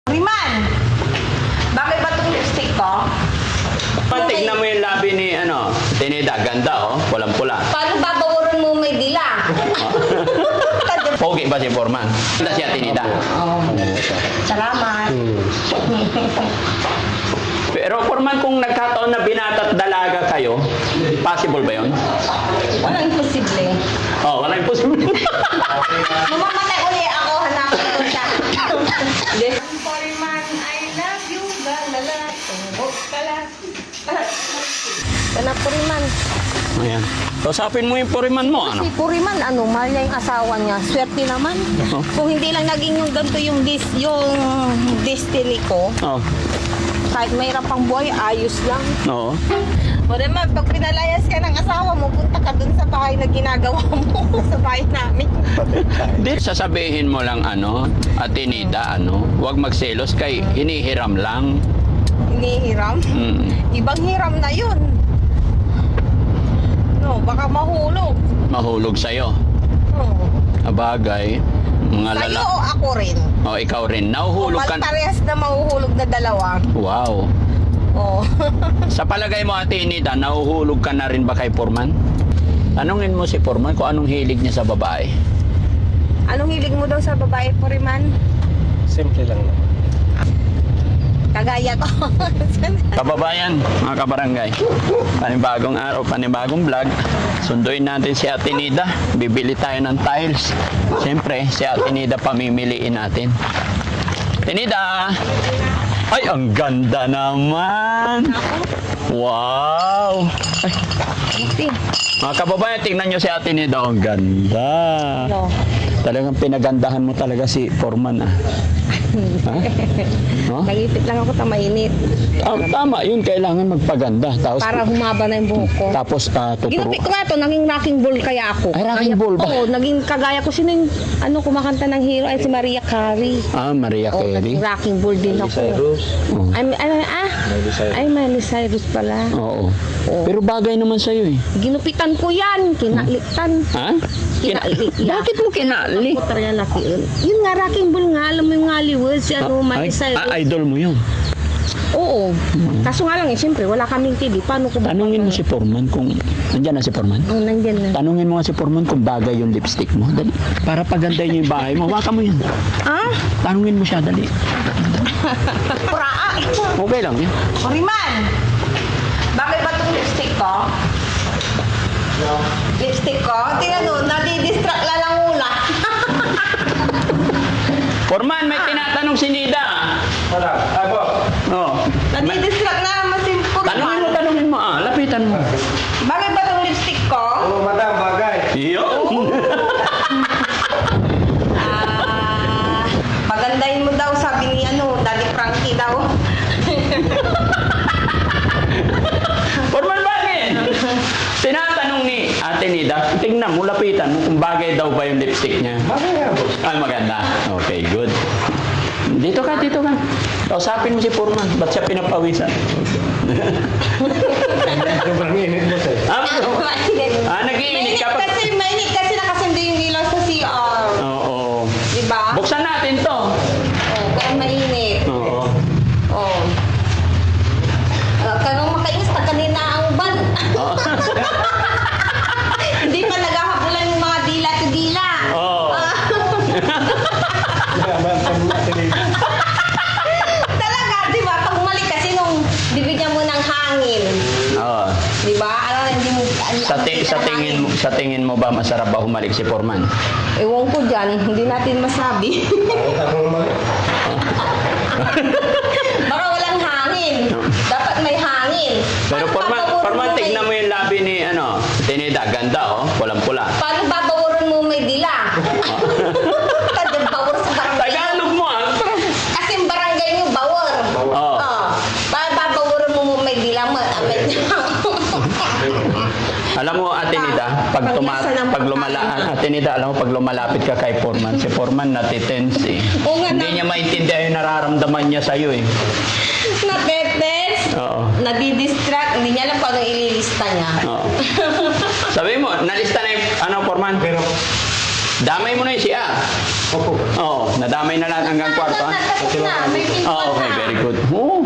Riman! Bakit ba itong lipstick ko? Tignan mo yung labi ni, Tinida. Ganda, Pulang-pula. Paano babawaran mo may dila? Pogi ba si Foreman? Ganda siya, Tinida. Salamat. Pero Foreman, kung nagkataon na binata at dalaga kayo, possible ba yun? Walang imposible. Walang imposible. Mamamatay uli ako, hanapin ko siya. Foreman, I love you, galala, tumbok ka lang. Kana Foreman. Ayan. Kausapin mo yung Foreman mo, Si Foreman, mahal niya yung asawa niya. Swerte naman. Kung hindi lang naging yung ganito yung destiny ko, kahit mahirap ang buhay, ayos lang. Oo. O naman, pag pinalayas ka ng asawa mo, punta ka dun sa bahay na ginagawa mo, sa bahay namin. Di sasabihin mo lang, Tinida, huwag magselos kay hinihiram lang. Hinihiram? Ibang hiram na yun. No, baka mahulog. Mahulog sa'yo. Abagay, mga Sa'yo o ako rin? Ikaw rin. Nahuhulog ka. Parehas na mahuhulog na dalawa. Wow. Sa palagay mo, Tinida, nahuhulog ka na rin ba kay Foreman? Tanungin mo si Foreman kung anong hilig niya sa babae. Anong hilig mo daw sa babae, Foreman? Simple lang naman. Kagaya ko. Kababayan, mga kabarangay, panibagong araw, panibagong vlog. Sunduin natin si Ate Nida. Bibili tayo ng tiles. Siyempre, si Ate Nida pamimiliin natin. Ate Nida! Ay, ang ganda naman! Wow! Ay, mga kababayan, tingnan nyo si Ate Nida. Ang ganda! Talagang pinagandahan mo talaga si Foreman, Nagipit lang ako mainit. Tama, yun. Kailangan magpaganda. Tapos, Para humaba na yung buhok ko. Tapos, tuturo. Ginupit ko nga ito, naging rocking ball kaya ako. Ay, rocking ball ba? Oo, naging kagaya ko. Sino yung kumakanta ng hero? Ay, si Mariah Carey. Maria Oo, Carey. naging rocking ball din ako. Cyrus. Ay, Miley Cyrus pala. Oo. Pero bagay naman sa'yo eh. Ginupitan ko yan, kinalitan. Ha? Kinali. Bakit mo kinali? Putra yan, laki yun. Yun nga, rocking ball nga, alam mo yung Hollywood, si Miley Cyrus. Idol mo yun. Oo. Kaso nga lang siyempre, wala kaming TV. Paano ko ba? Tanungin mo si Foreman kung... Nandiyan na si Foreman? Oo, nandiyan na. Tanungin mo nga si Foreman kung bagay yung lipstick mo. Dali. Para paganday niyo yung bahay mo. Hawakan mo yun. Tanungin mo siya, dali. Pura! Okay lang yun. Riman! Bakit ba itong lipstick ko? Lipstick ko? Tingnan mo, nadidistract lang ang ula. Foreman, may tinatanong si Nida. Wala. Ako. Oo. Nadidistract na naman si Purman. Tanungin mo. Lapitan mo. Bakit ba itong lipstick ko? Madam, bagay. Yun. Pagandahin mo daw, sabi ni Daddy Frankie daw. Foreman, bakit? Tinatanong ni Ate Nida, tingnan mo, lapitan mo kung bagay daw ba yung lipstick niya. Bagay nga, boss. Maganda. Okay, good. Dito ka. Kausapin mo si Foreman. Ba't siya pinapawisan? Sobrang init mo sa'yo. Nag-iinit ka pa. Mainit kasi nakasundo yung ilaw sa CR. Oo. Diba? Buksan natin to. Kaya mainit. Oo. Kung makainis na kanina ang ban. Oo. Hindi pa naghahabulan yung mga dila to dila. Oo. Talaga, di ba? Pag umalik kasi nung bibigyan mo ng hangin. Oo. Di ba? Hindi mo... Sa tingin mo ba masarap ba humalik si Foreman? Ewan ko dyan, hindi natin masabi. Baka walang hangin. Dapat may hangin. Pero Foreman, tignan mo yung labi ni Tinida. Ganda, pulang-pula. Paano babawaran mo may dila? Bawar sa barangay. Tagalog mo, Kasi yung barangay nyo, bawar. Oo. Paano babawaran mo may dila mo? Alam mo, Ate Nida, pag lumalapit ka kay Foreman, si Foreman natitense eh. Oo nga, Hindi niya maintindihan yung nararamdaman niya sa'yo eh. Natetes. Oo. Nadidistract. Hindi niya alam kung anong ililista niya. Oo. Sabi mo, nalista na yung, Foreman? Pero, Damay mo na yung siya. Opo. Oo, nadamay na lang hanggang kwarto. Ha? May pintuan Oh, okay, na. very good. Oh,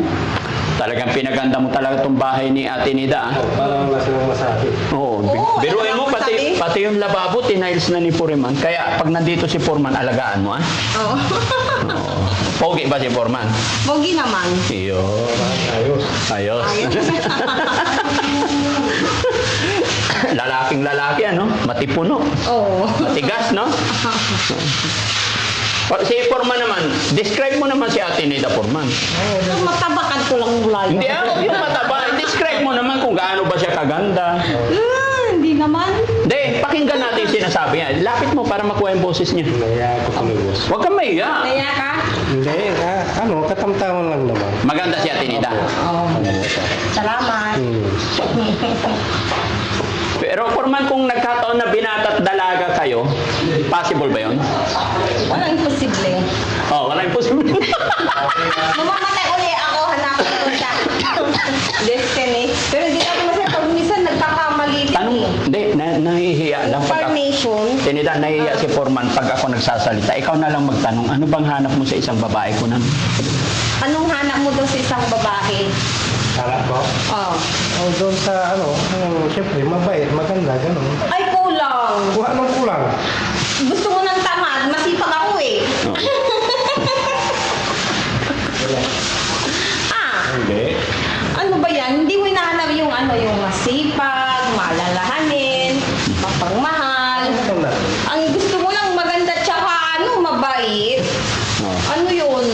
talagang pinaganda mo talaga itong bahay ni Ate Nida. Parang wala silang masabi. Oo, Oo, biruin mo, alam mo sabi. pati yung lababo, tiniles na ni Foreman. Kaya pag nandito si Foreman, alagaan mo, ha? Oo. Oo. Pogi ba si Foreman? Bogi naman. Iyo. Ayos. Ayos. Ayun. Lalaking lalaki, ano? Matipuno. Oo. Matigas, no? Si Foreman naman, describe mo naman si Ate Nida Foreman. Yung matabakan ko lang mula yun. Hindi ako yung mataba. Describe mo naman kung gaano ba siya kaganda. Hindi naman. Hindi, pakinggan natin yung sinasabi niya. Lapit mo para makuha yung boses niya. Naya ako tumigos. Huwag kang mahiya. Kaya ka? Hindi, katamtaman lang naman. Maganda si Ate Nida. Oo. Salamat. Pero Foreman, kung nagkataon na binata at dalaga kayo, possible ba yun? Walang imposible. Oh, wala imposible. Mamamatay uli ako, hanapin ko siya. Destiny. Pero hindi ako masaya pag minsan nagkakamali din Tanong, eh. hindi, nahihiya lang. Incarnation. Tinida, nahihiya si Foreman pag ako nagsasalita. Ikaw na lang magtanong, ano bang hanap mo sa isang babae ko nan? Anong hanap mo daw sa isang babae? Kala ko. Oh. Oh, doon sa siyempre, mabait, maganda, ganun. Ay, kulang. Kuha nang kulang. Gusto mo ng tamad, masipag ako eh. Oo. Hindi. Ano ba yan? Hindi mo hinahanap yung yung masipag, malalahanin, mapagmahal. Ano natin? Ang gusto mo lang maganda tsaka mabait. Oh. Ano yun?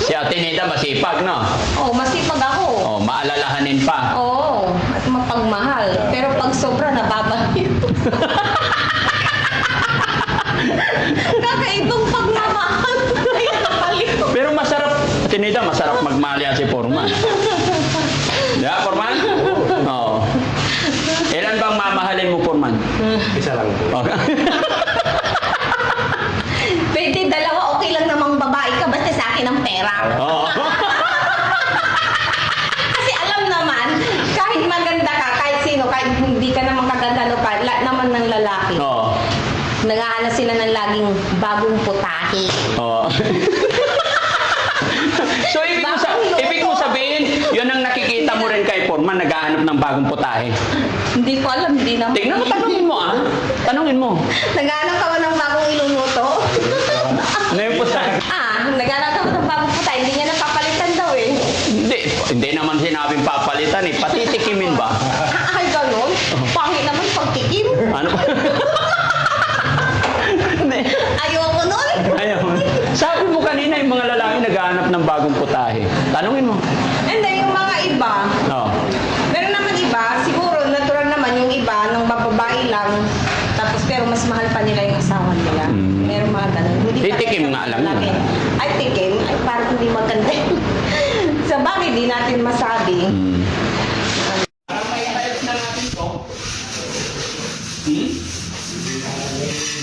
Si Ate Nida masipag, no? Oh, masipag ako. Oh, maalalahanin pa. Oo, at mapagmahal. Pero pag sobra, nababalik. Kakaibang pagmamahal. Kaya nabalik. Pero masarap, Ate Nida, masarap magmahal yan si Foreman. Yeah, Foreman? Oo. Ilan bang mamahalin mo, Foreman? Isa lang po. Okay. Pwede dalawa, okay lang namang babae ka, basta sa akin ang pera. Oo. Kasi alam naman, kahit maganda ka, kahit sino, kahit hindi ka naman kaganda, lahat naman ng lalaki. Oo. Nag-aanap sila ng laging bagong putahe. Oo. So, ibig mo sabihin, yun ang nakikita mo rin kay Foreman, naghahanap ng bagong putahe. Hindi ko alam, hindi naman. Tignan mo, tanungin mo, ah. Tanungin mo. Naghanap ka ba ng bagong iluluto? Ano yung putahe? Naghanap ka ba ng bagong putahe? Hindi niya napapalitan daw eh. Hindi naman sinabing papalitan eh. Patitikimin ba? Ay, ganun? Pangit naman pagtikim. Ano? Hindi. Ayoko nun. Ayun. Sabi mo kanina yung mga lalaki naghahanap ng bagong putahe. Tanungin mo. Hindi, yung mga iba. Oo. Meron naman iba, siguro natural naman yung iba ng bababae lang. Tapos pero mas mahal pa nila yung asawa nila. Meron mga ganun. Hindi Titikim nga lang yun. natin. Ay, tikim. Ay, parang hindi maganda. Sa bagay, di natin masabi. May tiles na natin to.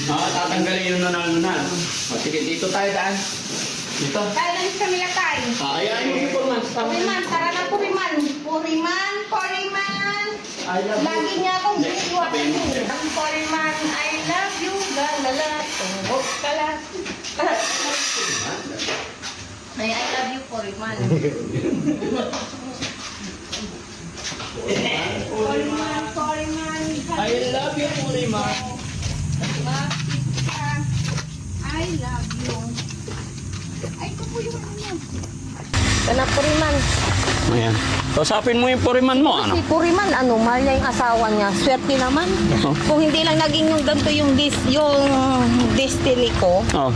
Tatanggalin yung nunan. Sige, dito tayo daan. Dito. Kaya lang kami lakay. Ayayin mo si Foreman. Puriman, tara na Puriman. Puriman, Puriman. I love you. Lagi niya akong Hindi, iniiwan. sabihin mo. Ang Puriman, I love you. Galala, tumbok ka lang. Ay, I love you, Puriman. Puriman, Puriman. I love you, Foreman. I love you. Ay, ito po yung ano. Kana Puriman. Ayan. Kausapin mo yung Foreman mo, ano? Si Puriman, mahal niya yung asawa niya. Swerte naman. Kung hindi lang naging yung ganito yung destiny ko, Oo.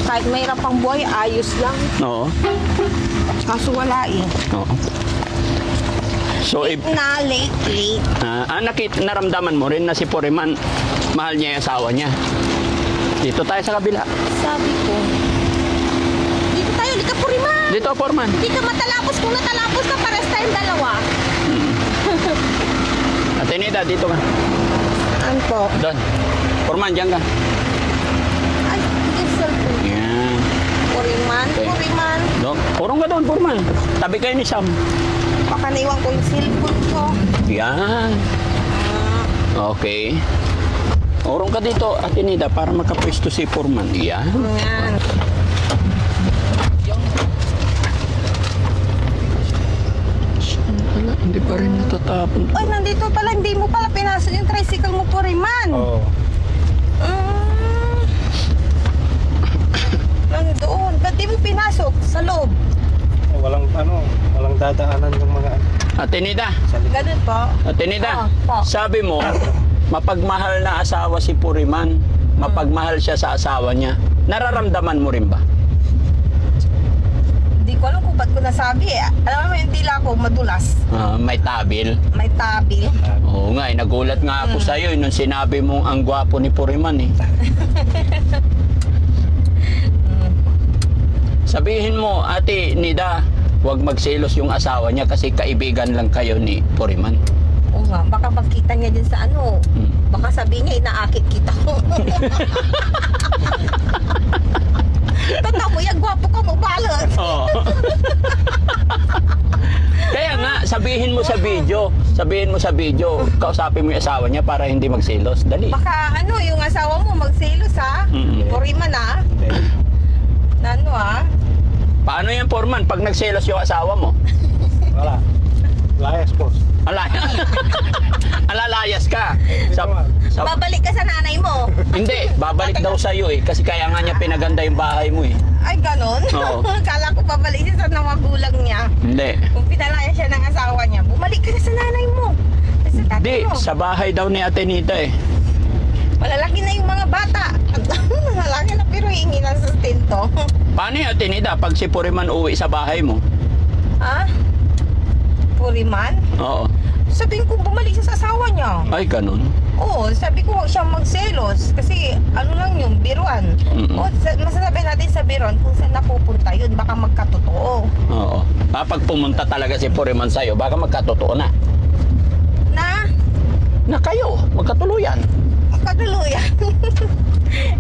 kahit mahirap ang buhay, ayos lang. Oo. Kaso wala eh. Oo. So, Na late. naramdaman mo rin na si Foreman, mahal niya yung asawa niya. Dito tayo sa kabila. Sabi ko, dito tayo, lika Puriman. Dito, Foreman. Hindi ka matalapos. Kung natalapos ka, pares tayong dalawa. Ate Nida, dito ka. Ano po? Doon. Foreman, dyan ka. Ay, yung cellphone. Yan. Puriman, Okay. Puriman. Doon. Kurong ka doon, Foreman. Tabi kayo ni Sam. Baka naiwan ko yung cellphone ko. Yan. Okay. Urong ka dito, Ate Nida, para makapwesto si Foreman. Yan. Yan. Wala, hindi pa rin natatapon. Ay, nandito pala. Hindi mo pala pinasok yung tricycle mo po, Riman. Oo. Nandoon. Ba't di mo pinasok sa loob? Walang dadaanan ng mga Ate Nida, sa likod. Ganun po. Ate Nida, Po. sabi mo, mapagmahal na asawa si Puriman. Mapagmahal siya sa asawa niya. Nararamdaman mo rin ba? Hindi ko alam kung ba't ko nasabi eh. Alam mo, yung dila ko madulas. May tabil. May tabil. Oo nga, nagulat nga ako sa'yo nung sinabi mong ang gwapo ni Puriman eh. Sabihin mo, Ate Nida, huwag magselos yung asawa niya kasi kaibigan lang kayo ni Puriman. Oo nga, baka pagkita niya din sa ano. Baka sabihin niya, inaakit kita ko. Totoo mo, yan, gwapo ka mo, balot. Oo. Kaya nga, sabihin mo sa video, kausapin mo yung asawa niya para hindi magselos. Dali. Baka ano, yung asawa mo magselos ha? Puriman ha? Hindi. Na ano ha? Paano yan, Foreman, pag nagselos yung asawa mo? Wala. Layas, boss. Alalayas ka. Sa- Babalik ka sa nanay mo. Hindi, babalik daw sa'yo eh. Kasi kaya nga niya pinaganda yung bahay mo eh. Ay, ganon? Oo. Kala ko babalik siya sa magulang niya. Hindi. Kung pinalaya siya ng asawa niya, bumalik ka na sa nanay mo. Sa tatay Hindi, mo. sa bahay daw ni Ate Nida eh. Malalaki na yung mga bata. Malalaki na pero hingi ng sustento. Paano yung Ate Nida pag si Puriman uwi sa bahay mo? Ha? Puriman? Oo. Sabihin ko bumalik siya sa asawa niya. Ay, ganun. Oo, sabi ko huwag siyang magselos kasi ano lang yung biruan. Mm-mm. O, masasabi natin sa biruan kung saan napupunta yun, baka magkatotoo. Oo. Pag pumunta talaga si Puriman sa'yo, baka magkatotoo na. Na kayo, magkatuluyan. Magkatuluyan.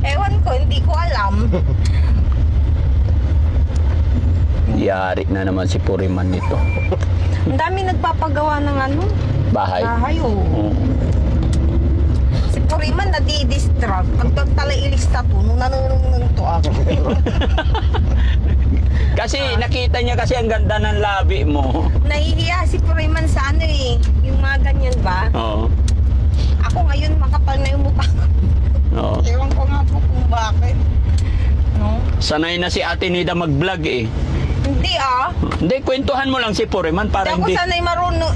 Ewan ko, hindi ko alam. Yari na naman si Puriman nito. Ang dami nagpapagawa ng ano, Bahay. bahay oh. Oo. Si Puriman nadi-distract. Pag tala ilista to, nung nanunong to ako. Kasi nakita niya kasi ang ganda ng labi mo. Nahihiya si Puriman sa ano eh, yung mga ganyan ba? Oo. Ako ngayon makapal na yung mukha ko. Oo. Ewan ko nga po kung bakit. No? Sanay na si Ate Nida mag-vlog eh. Hindi ah. Hindi, kwentuhan mo lang si Puriman para Hindi ako hindi... sanay marunong.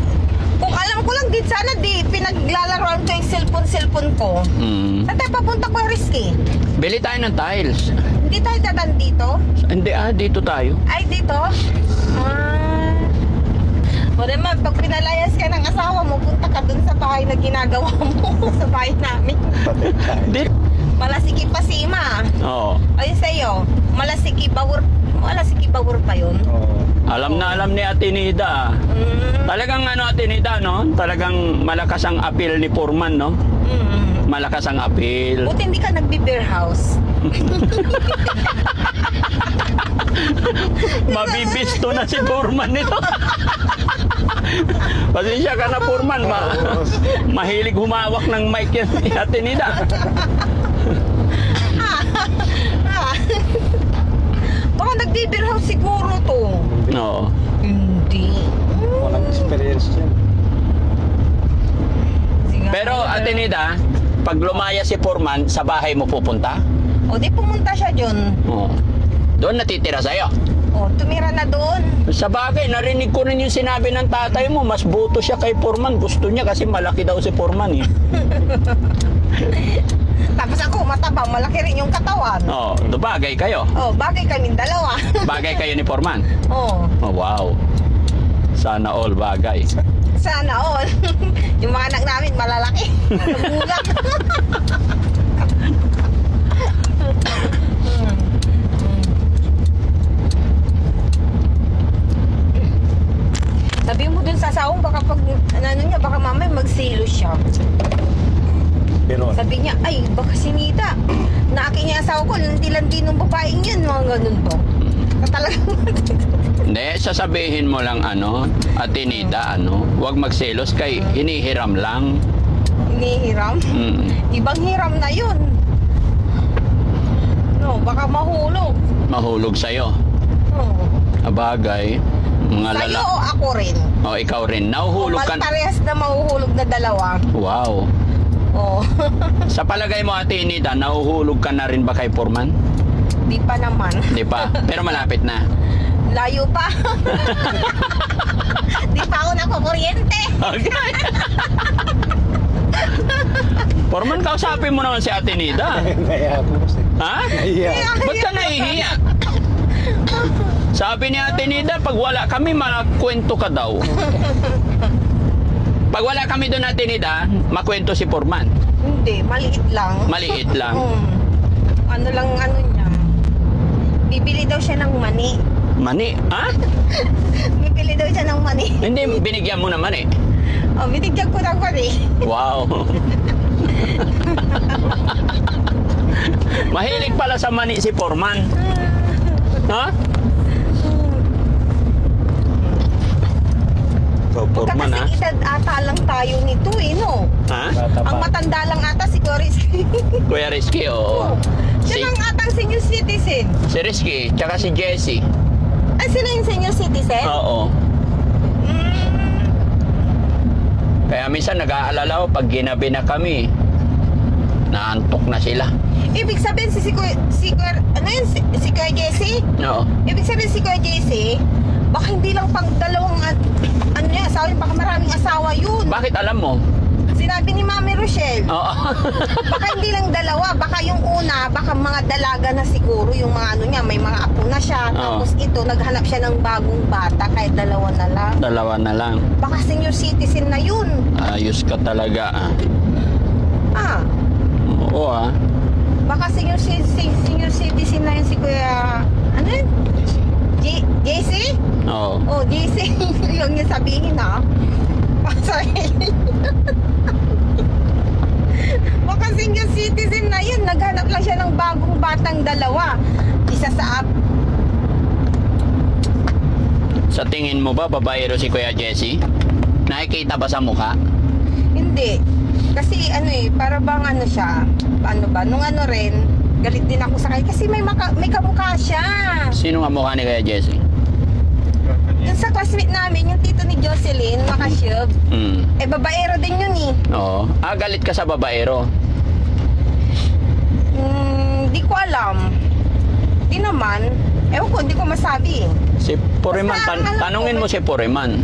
Kung alam ko lang din sana di pinaglalaroan ko yung cellphone ko. Saan tayo papunta ko risky? Bili tayo ng tiles. Hindi tayo dadaan dito? Hindi dito tayo. Ay, dito? O naman, pag pinalayas ka ng asawa mo, punta ka dun sa bahay na ginagawa mo. Sa bahay namin. Di... Malasiki pa si Ima. Oo. Ayun sa'yo, Malasiki Bawur pa yun. Oo. Alam na alam ni Ate Nida. Talagang ano, Ate Nida, no? Talagang malakas ang appeal ni Foreman, no? Malakas ang appeal. Buti hindi ka nagbe-beer house. Mabibisto na si Foreman nito. Pasensya ka na, Foreman. Mahilig humawak ng mic yan si Ate Nida. Baka nagbe-beer house siguro to. Oo. Hindi. Walang experience yan. Pero Ate Nida, pag lumaya si Foreman, sa bahay mo pupunta? O di pumunta siya dun. Oo. Doon natitira sa'yo. O tumira na doon. Sa bagay, narinig ko rin yung sinabi ng tatay mo, mas buto siya kay Foreman. Gusto niya kasi malaki daw si Foreman eh. Tapos ako matabang, malaki rin yung katawan. Oo, bagay kayo. O bagay kaming dalawa. Bagay kayo ni Foreman. O Oh, wow. Sana all bagay. sana all. Yung mga anak namin malalaki. Nagulat. Sabi mo dun sa asawang baka pag ano niya, baka mamay magselos siya. Pero Sabi niya, ay baka si Nita. Naaki niya asawa ko, landi-landi ng babaeng yun, mga ganun to. Talagang Hindi, sasabihin mo lang ano, Ate Nida, ano, huwag magselos kay hinihiram lang. hinihiram. Mm. Ibang hiram na yun. No, baka mahulog. Mahulog sa'yo. Oh. Abagay, mga Sa'yo lala. o ako rin? O, ikaw rin. Nahuhulog ka. Parehas na mahuhulog na dalawa. Wow. Oh. Sa palagay mo, Ate Nida, nahuhulog ka na rin ba kay Foreman? Di pa naman. Di pa. Pero malapit na. Layo pa. Di pa ako nakukuryente. Okay. Foreman, kausapin mo naman si Ate Nida. Kaya po kasi. Ha? Iya. Ba't ka nahihiya? Sabi ni Ate Nida, pag wala kami, makwento ka daw. Pag wala kami doon, Ate Nida, makwento si Foreman. Hindi, maliit lang. Maliit lang. Ano lang ano niya. Bibili daw siya ng mani. Mani? Ha? Bibili daw siya ng mani. Hindi, binigyan mo naman eh. Oh, binigyan ko ng mani. Wow. Mahilig pala sa mani si Foreman. Ha? So, Foreman ha? Magkakasing edad ata lang tayo nito eh, no? Ha? Bata Ang pa. matanda lang ata si Coris. Kuya Rizky, oo. Si, Siya lang atang senior citizen. si Rizky, tsaka si Jessie. Ay, sila yung senior citizen? Oo. Mm, Kaya minsan nag-aalala ko pag ginabi na kami, naantok na sila. ibig sabihin si Kuya, ano yun, si Kuya Jessie? Oo. Ibig sabihin si Kuya Jessie, baka hindi lang pang dalawang, ano niya, asawa niya, baka maraming asawa yun. Bakit alam mo? Sinabi ni Mami Rochelle, Oo. baka hindi lang dalawa, baka yung una, baka mga dalaga na siguro, yung mga ano niya, may mga apo na siya, Oo. tapos ito, naghanap siya ng bagong bata, kahit dalawa na lang. Dalawa na lang. Baka senior citizen na yun. Ayos ka talaga. Ah, Oo ah. baka senior citizen na yun si Kuya, ano yun? JC? Oo. Oh, JC, yung niya sabihin ha. Sorry. Baka senior citizen na yun, naghanap lang siya ng bagong batang dalawa. Isa sa Sa tingin mo ba, babaero si Kuya Jessie? Nakikita ba sa mukha? Hindi. Kasi ano eh, para bang ano siya, ano ba, nung ano rin, galit din ako sa kanya kasi may kamukha siya. Sino nga mukha ni Kuya Jessie? Yung sa classmate namin, yung tito ni Jocelyn, Makasyub, Hmm. eh babaero din yun eh. Oo. Galit ka sa babaero. Di ko alam. Di naman. Ewan ko, di ko masabi eh. Si Foreman, Basta, alam ko, tanungin mo si Foreman.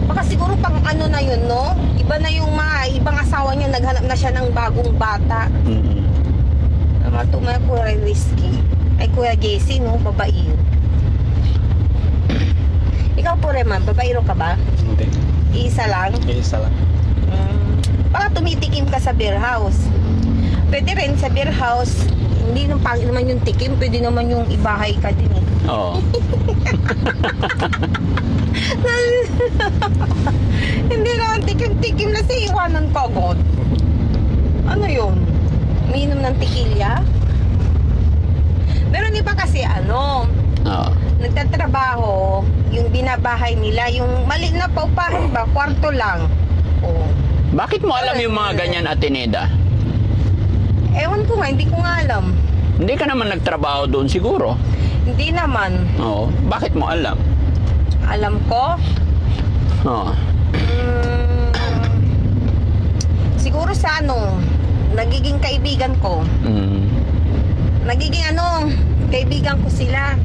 Baka siguro pang ano na yun, no? Iba na yung mga ibang asawa niya, naghanap na siya ng bagong bata. Hmm. Matumaya Kuya Risky. Ay, Kuya JC, no? Babairo. Ikaw po, Reman, babairo ka ba? Hindi. Isa lang? Isa lang. Baka tumitikim ka sa beer house. Pwede rin sa beer house, hindi nang pangit naman yung tikim, pwede naman yung ibahay ka din eh. Oo. Hindi naman tikim-tikim na sa iwanan ko agad. Ano yun? Umiinom ng tequila? Meron iba kasi ano, Oo. nagtatrabaho, yung binabahay nila, yung mali na paupahan ba, kwarto lang. Oh. Bakit mo alam yung mga ganyan, Ate Nida? Ewan ko nga, hindi ko nga alam. Hindi ka naman nagtrabaho doon siguro. Hindi naman. Oo. Bakit mo alam? Alam ko, Oo. siguro sa ano, nagiging kaibigan ko. Mm. Nagiging ano, kaibigan ko sila.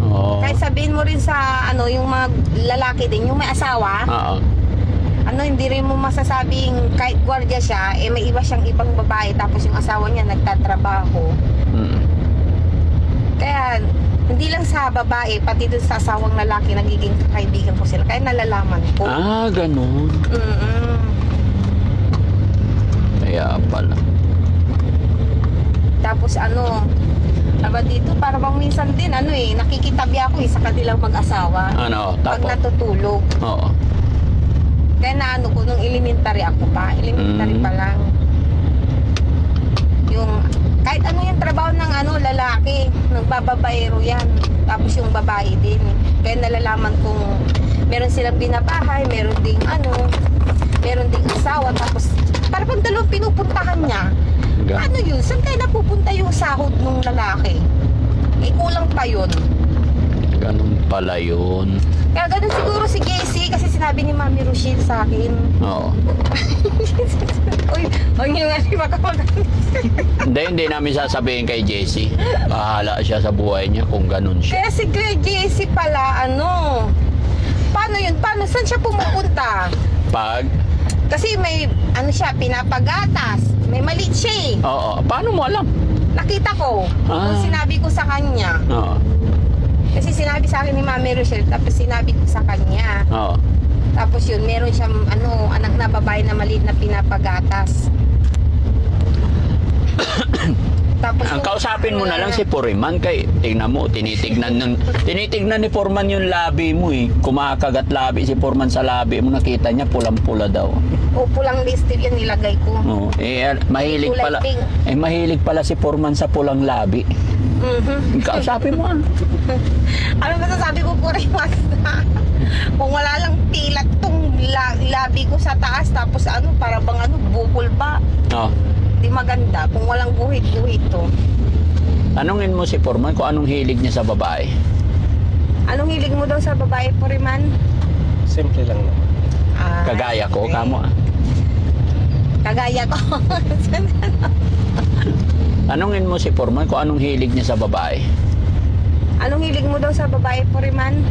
Oo. Kahit sabihin mo rin sa ano, yung mga lalaki din, yung may asawa, Oo. ano, hindi rin mo masasabing kahit gwardiya siya, eh may iba siyang ibang babae, tapos yung asawa niya nagtatrabaho. Mm. Kaya, hindi lang sa babae, pati dun sa asawang lalaki, nagiging kaibigan ko sila. Kaya nalalaman ko. Ganun. Mm-mm. Kaya pala. Tapos ano, aba dito, para bang minsan din, ano eh, nakikitabi ako sa kanilang mag-asawa. Ano? Pag Tapos? natutulog. Oo. Kaya naano ko, nung elementary ako pa, elementary pa lang. Yung, kahit ano yung trabaho ng ano, lalaki, nagbababaero yan. Tapos yung babae din. Kaya nalalaman kung meron silang binabahay, meron ding ano, meron ding asawa, tapos para bang dalawang pinupuntahan niya. Ano yun? Saan kayo napupunta yung sahod ng lalaki? Eh, kulang pa yun. Ganun pala yun. Kaya ganun siguro si JC kasi sinabi ni Mami Rochelle sa akin. Oo. Uy, huwag niyo nga siya makamagalit. Hindi namin sasabihin kay JC. Bahala siya sa buhay niya kung ganun siya. Kaya si Kuya JC pala, paano yun? Saan siya pumupunta? Pag, Kasi may, siya, pinapagatas. May maliit siya eh. oo, paano mo alam? Nakita ko. Ah. Kung sinabi ko sa kanya. Oo. Kasi sinabi sa akin ni Mami Rochelle, tapos sinabi ko sa kanya. Oo. Tapos yun, meron siyang anak na babae na maliit na pinapagatas. Tapos Ang kausapin mo na lang si Foreman kay tingnan mo, tinitignan ni Foreman yung labi mo eh. Kumakagat labi si Foreman sa labi mo, nakita niya pulang-pula daw. O pulang listed yan nilagay ko. Oo. Mahilig Kulay pala. pink. Mahilig pala si Foreman sa pulang labi. Mhm. Kausapin mo. Ano masasabi ko po rin, kung wala lang tilat tong labi ko sa taas, tapos para bang bukol pa. Oh. Di maganda kung walang guhit-guhit to. Tanungin mo si Foreman kung anong hilig niya sa babae. Anong hilig mo daw sa babae, Foreman? Simple lang naman. Kagaya ko, okay. kamo. Kagaya ko. Tanungin mo si Foreman kung anong hilig niya sa babae. Anong hilig mo daw sa babae, Foreman?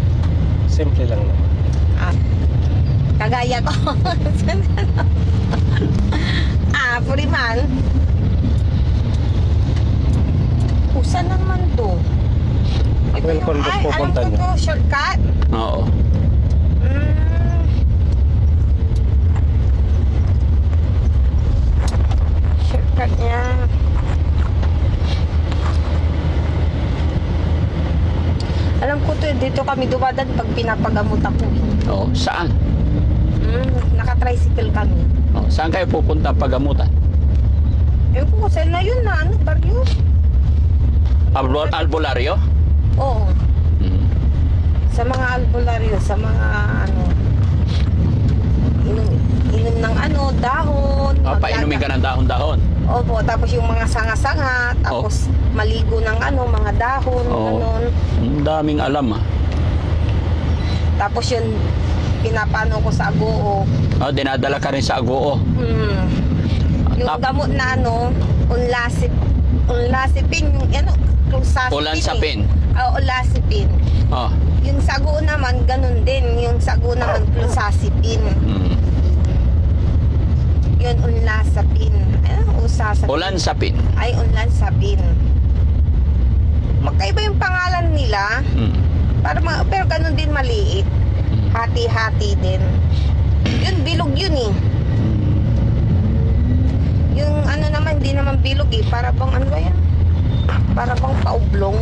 Simple lang naman. Kagaya ko. Foreman. Saan naman to? Well, kung Ay, pupunta alam ko niya. to, shortcut. Oo. Shortcut niya. Alam ko to, dito kami dumadaan pag pinapagamot ako. Oo. Saan? Naka-tricycle kami. Oo. Saan kayo pupunta pagamutan? Ewan ko, saan na yun na, baryo? Albularyo? Oo. Hmm. Sa mga albularyo, sa mga inom ng dahon. Painumin ka ng dahon-dahon. Opo, tapos yung mga sanga-sanga, tapos maligo ng mga dahon, Oo. ganon. Ang daming alam ah. Tapos yun, pinapano ko sa agoo. Dinadala ka rin sa agoo. Yung Tap- gamot na unlasipin, yung clozapine. Olanzapine. Olanzapine. Oh. Yung sago naman, ganun din. Yung sago naman, clozapine. Hmm. Yun, unlasapine. Usasapine. Olanzapine. Ay, unlasapine. Magkaiba yung pangalan nila. Hmm. Pero ganun din maliit. Hati-hati din. Yun, bilog yun eh. Yung naman, hindi naman bilog eh. Para bang ba yan? Para bang paublong.